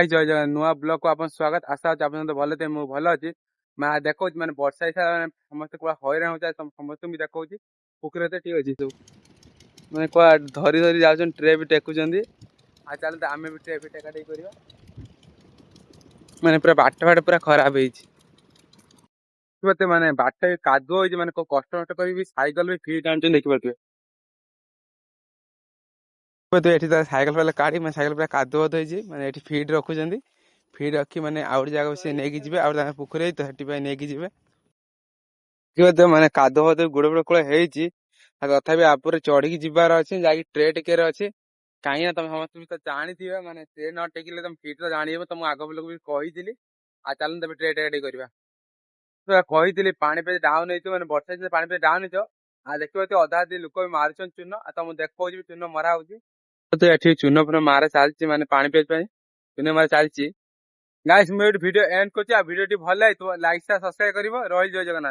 ଜୟ ଜଗନ୍ନାଥ ନୂଆ ବ୍ଲଗ କୁ ଆପଣ ସ୍ୱାଗତ। ଆଶା ଅଛି ଆପଣ ଭଲ ଥିବେ। ମୁଁ ଭଲ ଅଛି। ଦେଖଉଛି ମାନେ ବର୍ଷା ହେଇସାରା ମାନେ ସମସ୍ତେ କୁଆ ହଇରାଣ ହଉଛି। ସମସ୍ତଙ୍କୁ ବି ଦେଖଉଛି ପୋଖରୀ ଠିକ ଅଛି ସବୁ ମାନେ କୁଆ ଧରି ଧରି ଯାଉଛନ୍ତି, ଟ୍ରେ ବି ଟେକୁଛନ୍ତି। ଆଉ ଚାଲନ୍ତୁ ଆମେ ବି ଟ୍ରେ ଟେକା ଟେକି କରିବା। ମାନେ ପୁରା ବାଟ ଫାଟ ପୁରା ଖରାପ ହେଇଛି। ମତେ ମାନେ ବାଟ କାଦୁଅ ହେଇଛି, ମାନେ କଷ୍ଟ ମଷ୍ଟ କରିବି ସାଇକେଲ ବି ଫିଟ୍ ଆଣୁଛନ୍ତି ଦେଖିପାରୁଥିବେ। ଏଠି ସାଇକେଲ ଫାଇକେଲ କାଢି ମାନେ ସାଇକେଲ ପୁରା କାଦୁଅ ହେଇଛି। ମାନେ ଏଠି ଫିଟ୍ ରଖୁଛନ୍ତି। ଫିଟ୍ ରଖି ମାନେ ଆଉ ଗୋଟେ ଜାଗାକୁ ସେ ନେଇକି ଯିବେ। ଆଉ ତାଙ୍କ ପୋଖରୀ ତ ସେଠି ପାଇଁ ନେଇକି ଯିବେ। ମାନେ କାଦୁଅ ଫାଦୁଅ ଗୋଡ ଫୋଡ କୂଳ ହେଇଛି। ଆଉ ତଥାପି ଆପରେ ଚଢିକି ଯିବାର ଅଛି, ଯାଇକି ଟ୍ରେ ଟେକିବାର ଅଛି। କାହିଁକି ନା ତମେ ସମସ୍ତେ ବି ତ ଜାଣିଥିବେ, ମାନେ ଟ୍ରେ ନ ଟେକିଲେ ତମେ ଫିଟ୍ ତ ଜାଣିବ। ତ ମୁଁ ଆଗ ବେଳକୁ ବି କହିଥିଲି। ଆଉ ଚାଲନ୍ତୁ ତମେ ଟ୍ରେ ଟେକା ଟେକି କରିବା। କହିଥିଲି ପାଣି ପେଜ ଡାଉନ ହେଇଥିବ, ମାନେ ବର୍ଷା ହେଇଥିଲେ ପାଣି ପେଜ ଡାଉନ ହେଇଥିବ। ଆଉ ଦେଖିବ ଅଧା ଅଧି ଲୋକ ବି ମାରୁଛନ୍ତି ଚୂନ। ଆଉ ତମକୁ ଦେଖଉଛି ବି ଚୂନ ମରା ହଉଛି। ଏଠି ଚୂନ ଫୁନ ମାରା ଚାଲିଛି, ମାନେ ପାଣି ପେଜ ପାଇଁ ଚୂନ ମାରା ଚାଲିଛି। ଗାଇସ୍ ମୁଁ ଏଠି ଭିଡିଓ ଏଣ୍ଡ କରୁଛି। ଆଉ ଭିଡିଓ ଟି ଭଲ ଲାଗିଥିବ ଲାଇକ୍ ସବସ୍କ୍ରାଇବ କରିବ। ରହିଲି, ଜୟ ଜଗନ୍ନାଥ।